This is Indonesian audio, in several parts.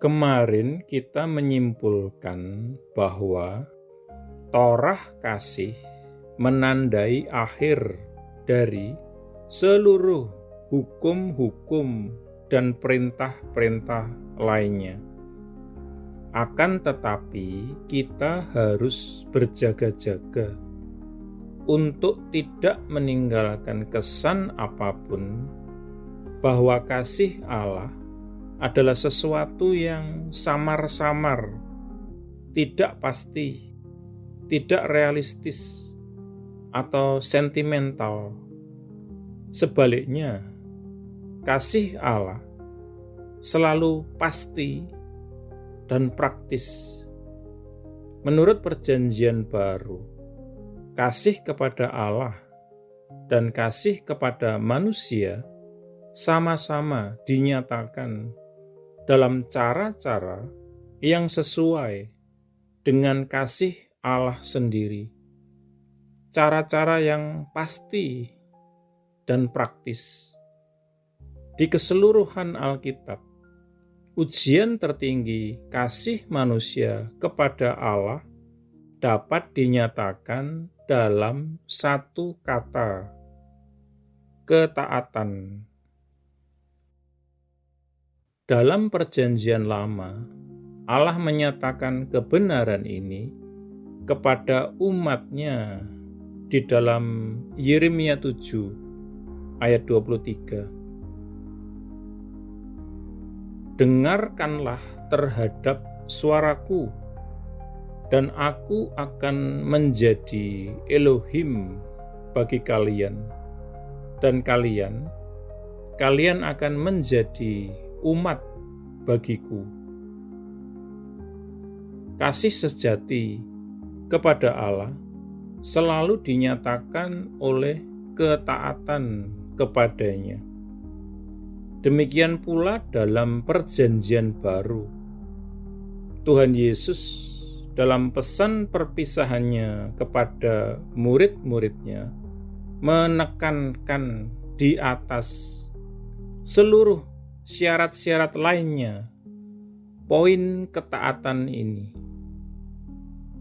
Kemarin kita menyimpulkan bahwa Torah kasih menandai akhir dari seluruh hukum-hukum dan perintah-perintah lainnya. Akan tetapi kita harus berjaga-jaga untuk tidak meninggalkan kesan apapun bahwa kasih Allah adalah sesuatu yang samar-samar, tidak pasti, tidak realistis, atau sentimental. Sebaliknya, kasih Allah selalu pasti dan praktis. Menurut Perjanjian Baru, kasih kepada Allah dan kasih kepada manusia sama-sama dinyatakan dalam cara-cara yang sesuai dengan kasih Allah sendiri. Cara-cara yang pasti dan praktis. Di keseluruhan Alkitab, ujian tertinggi kasih manusia kepada Allah dapat dinyatakan dalam satu kata, ketaatan. Dalam Perjanjian Lama, Allah menyatakan kebenaran ini kepada umat-Nya di dalam Yeremia 7 ayat 23. Dengarkanlah terhadap suaraku, dan aku akan menjadi Elohim bagi kalian, dan kalian akan menjadi umat bagiku. Kasih sejati kepada Allah selalu dinyatakan oleh ketaatan kepadanya. Demikian pula dalam Perjanjian Baru. Tuhan Yesus dalam pesan perpisahannya kepada murid-muridnya menekankan di atas seluruh syarat-syarat lainnya poin ketaatan ini.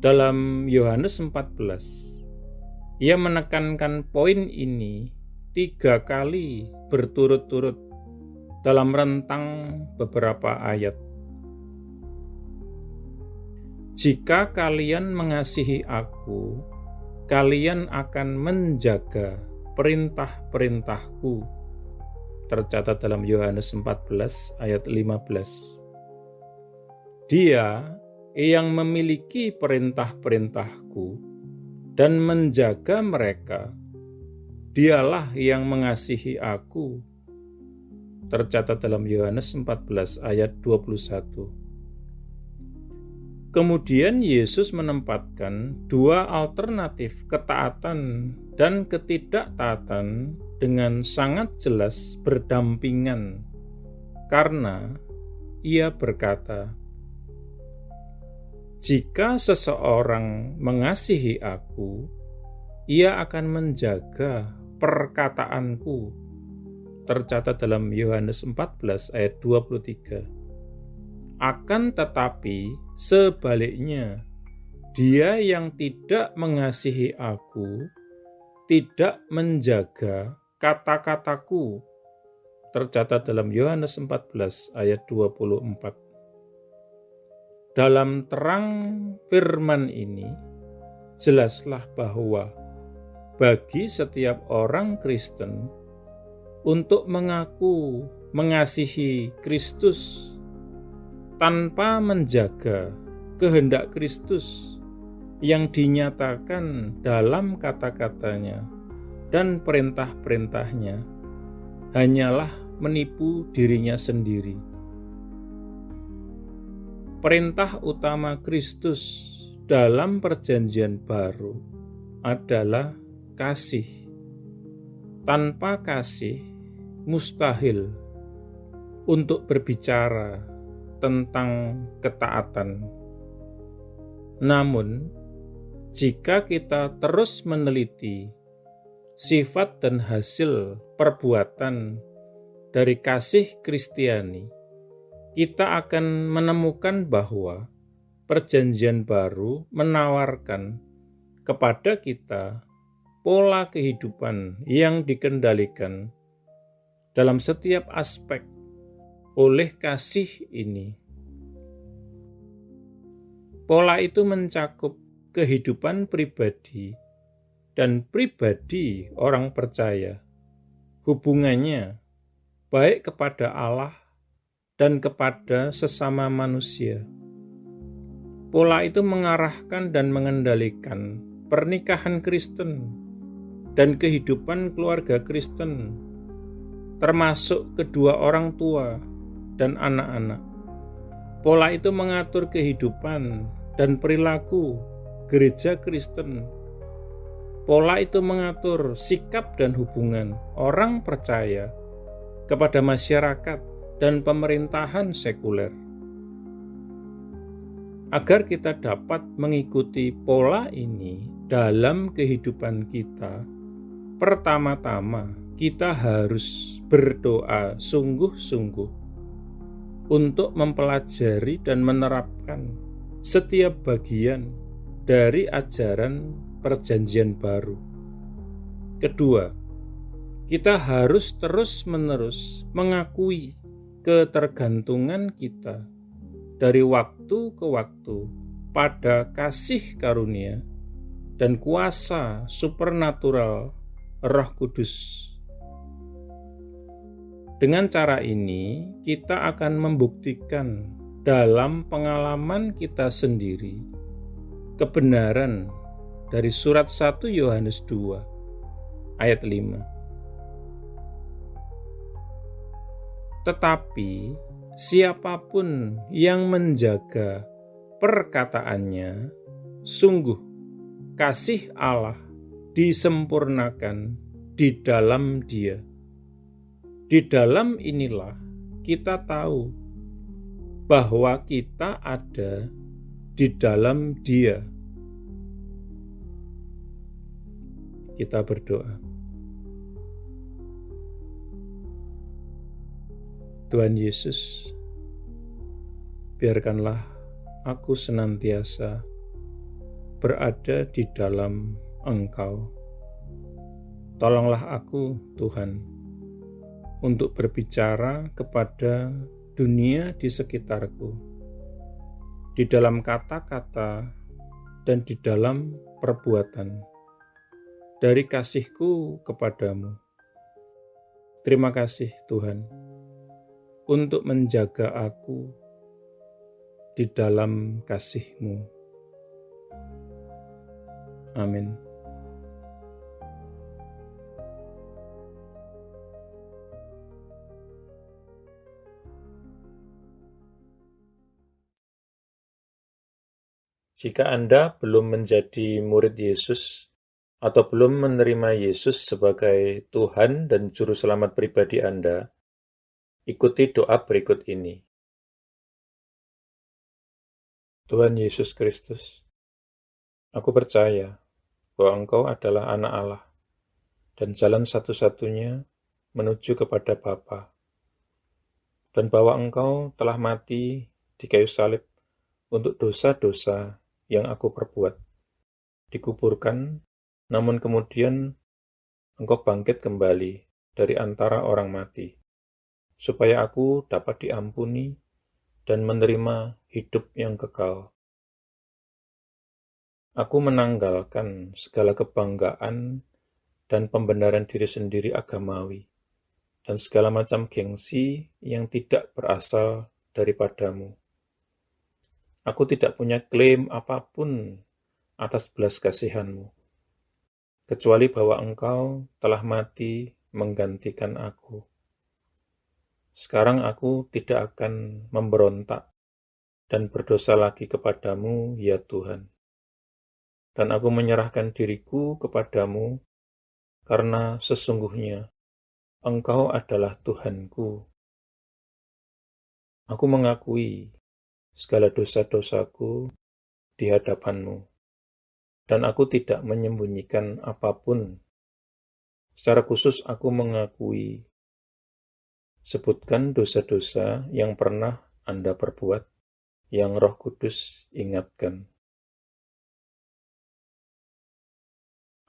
Dalam Yohanes 14, ia menekankan poin ini 3 kali berturut-turut dalam rentang beberapa ayat. Jika kalian mengasihi aku, kalian akan menjaga perintah-perintahku. Tercatat dalam Yohanes 14 ayat 15. Dia yang memiliki perintah-perintahku dan menjaga mereka, dialah yang mengasihi aku. Tercatat dalam Yohanes 14 ayat 21. Kemudian Yesus menempatkan 2 alternatif ketaatan dan ketidaktaatan dengan sangat jelas berdampingan, karena ia berkata, jika seseorang mengasihi aku, ia akan menjaga perkataanku. Tercatat dalam Yohanes 14 ayat 23. Akan tetapi sebaliknya, dia yang tidak mengasihi aku tidak menjaga kata-kataku. Tercatat dalam Yohanes 14 ayat 24. Dalam terang firman ini, jelaslah bahwa bagi setiap orang Kristen untuk mengaku mengasihi Kristus tanpa menjaga kehendak Kristus yang dinyatakan dalam kata-katanya dan perintah-perintahnya hanyalah menipu dirinya sendiri. Perintah utama Kristus dalam Perjanjian Baru adalah kasih. Tanpa kasih, mustahil untuk berbicara tentang ketaatan. Namun, jika kita terus meneliti sifat dan hasil perbuatan dari kasih Kristiani, kita akan menemukan bahwa Perjanjian Baru menawarkan kepada kita pola kehidupan yang dikendalikan dalam setiap aspek oleh kasih ini. Pola itu mencakup kehidupan pribadi dan pribadi orang percaya, hubungannya baik kepada Allah dan kepada sesama manusia. Pola itu mengarahkan dan mengendalikan pernikahan Kristen dan kehidupan keluarga Kristen, termasuk kedua orang tua dan anak-anak. Pola itu mengatur kehidupan dan perilaku gereja Kristen. Pola itu mengatur sikap dan hubungan orang percaya kepada masyarakat dan pemerintahan sekuler. Agar kita dapat mengikuti pola ini dalam kehidupan kita, pertama-tama kita harus berdoa sungguh-sungguh untuk mempelajari dan menerapkan setiap bagian dari ajaran Perjanjian Baru. Kedua, kita harus terus-menerus mengakui ketergantungan kita dari waktu ke waktu pada kasih karunia dan kuasa supernatural Roh Kudus. Dengan cara ini, kita akan membuktikan dalam pengalaman kita sendiri kebenaran dari surat 1 Yohanes 2 ayat 5. Tetapi siapapun yang menjaga perkataannya, sungguh kasih Allah disempurnakan di dalam Dia. Di dalam inilah kita tahu bahwa kita ada di dalam Dia. Kita berdoa. Tuhan Yesus, biarkanlah aku senantiasa berada di dalam Engkau. Tolonglah aku, Tuhan, untuk berbicara kepada dunia di sekitarku, di dalam kata-kata dan di dalam perbuatan, dari kasih-Ku kepadamu. Terima kasih, Tuhan, untuk menjaga aku di dalam kasih-Mu. Amin. Jika Anda belum menjadi murid Yesus atau belum menerima Yesus sebagai Tuhan dan Juru Selamat pribadi Anda, ikuti doa berikut ini. Tuhan Yesus Kristus, aku percaya bahwa Engkau adalah anak Allah dan jalan satu-satunya menuju kepada Bapa, dan bahwa Engkau telah mati di kayu salib untuk dosa-dosa yang aku perbuat, dikuburkan, namun kemudian Engkau bangkit kembali dari antara orang mati, supaya aku dapat diampuni dan menerima hidup yang kekal. Aku menanggalkan segala kebanggaan dan pembenaran diri sendiri agamawi, dan segala macam gengsi yang tidak berasal daripadamu. Aku tidak punya klaim apapun atas belas kasihan-Mu, kecuali bahwa Engkau telah mati menggantikan aku. Sekarang aku tidak akan memberontak dan berdosa lagi kepadamu, ya Tuhan. Dan aku menyerahkan diriku kepadamu, karena sesungguhnya Engkau adalah Tuhanku. Aku mengakui segala dosa-dosaku di hadapan-Mu, dan aku tidak menyembunyikan apapun. Secara khusus aku mengakui Sebutkan dosa-dosa yang pernah Anda perbuat, yang Roh Kudus ingatkan.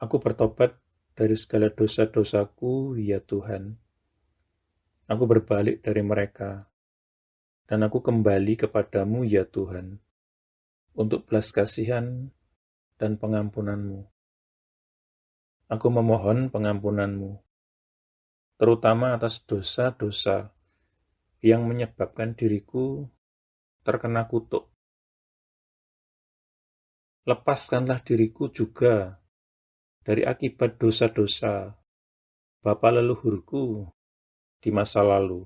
Aku bertobat dari segala dosa-dosaku, ya Tuhan. Aku berbalik dari mereka, dan aku kembali kepadamu, ya Tuhan, untuk belas kasihan dan pengampunan-Mu. Aku memohon pengampunan-Mu, terutama atas dosa-dosa yang menyebabkan diriku terkena kutuk. Lepaskanlah diriku juga dari akibat dosa-dosa bapa leluhurku di masa lalu.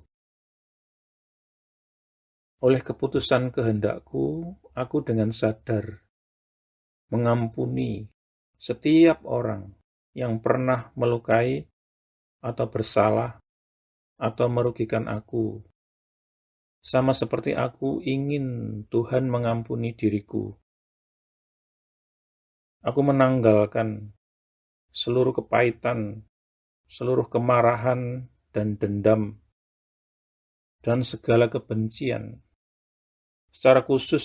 Oleh keputusan kehendakku, aku dengan sadar mengampuni setiap orang yang pernah melukai atau bersalah atau merugikan aku, sama seperti aku ingin Tuhan mengampuni diriku. Aku menanggalkan seluruh kepahitan, seluruh kemarahan dan dendam, dan segala kebencian. Secara khusus,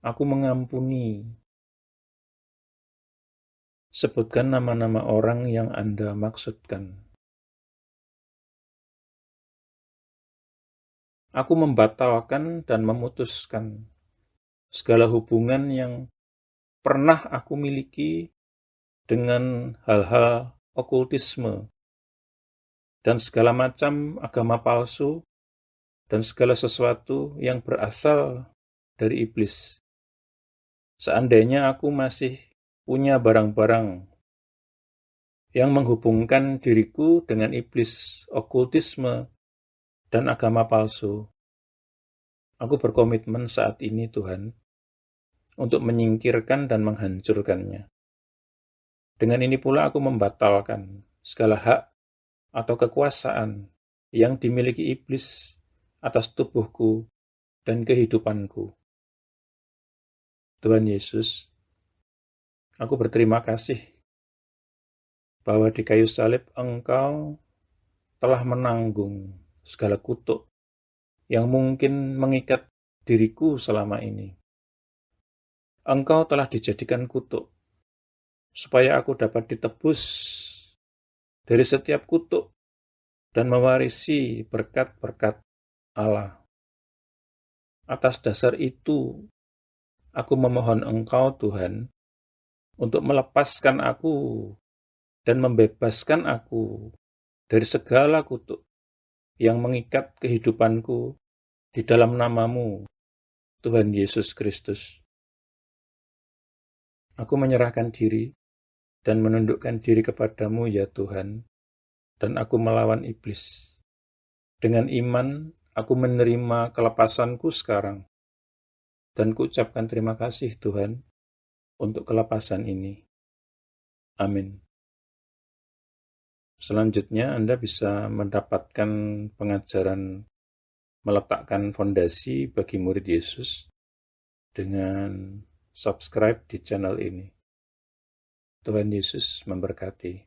aku mengampuni. Sebutkan nama-nama orang yang Anda maksudkan. Aku membatalkan dan memutuskan segala hubungan yang pernah aku miliki dengan hal-hal okultisme dan segala macam agama palsu dan segala sesuatu yang berasal dari iblis. Seandainya aku masih punya barang-barang yang menghubungkan diriku dengan iblis, okultisme, dan agama palsu, aku berkomitmen saat ini, Tuhan, untuk menyingkirkan dan menghancurkannya. Dengan ini pula aku membatalkan segala hak atau kekuasaan yang dimiliki iblis atas tubuhku dan kehidupanku. Tuhan Yesus, aku berterima kasih bahwa di kayu salib Engkau telah menanggung segala kutuk yang mungkin mengikat diriku selama ini. Engkau telah dijadikan kutuk, supaya aku dapat ditebus dari setiap kutuk dan mewarisi berkat-berkat Allah. Atas dasar itu, aku memohon Engkau, Tuhan, untuk melepaskan aku dan membebaskan aku dari segala kutuk yang mengikat kehidupanku di dalam nama-Mu, Tuhan Yesus Kristus. Aku menyerahkan diri dan menundukkan diri kepadamu, ya Tuhan, dan aku melawan iblis. Dengan iman, aku menerima kelepasanku sekarang, dan kuucapkan terima kasih, Tuhan, untuk kelepasan ini. Amin. Selanjutnya, Anda bisa mendapatkan pengajaran meletakkan fondasi bagi murid Yesus dengan subscribe di channel ini. Tuhan Yesus memberkati.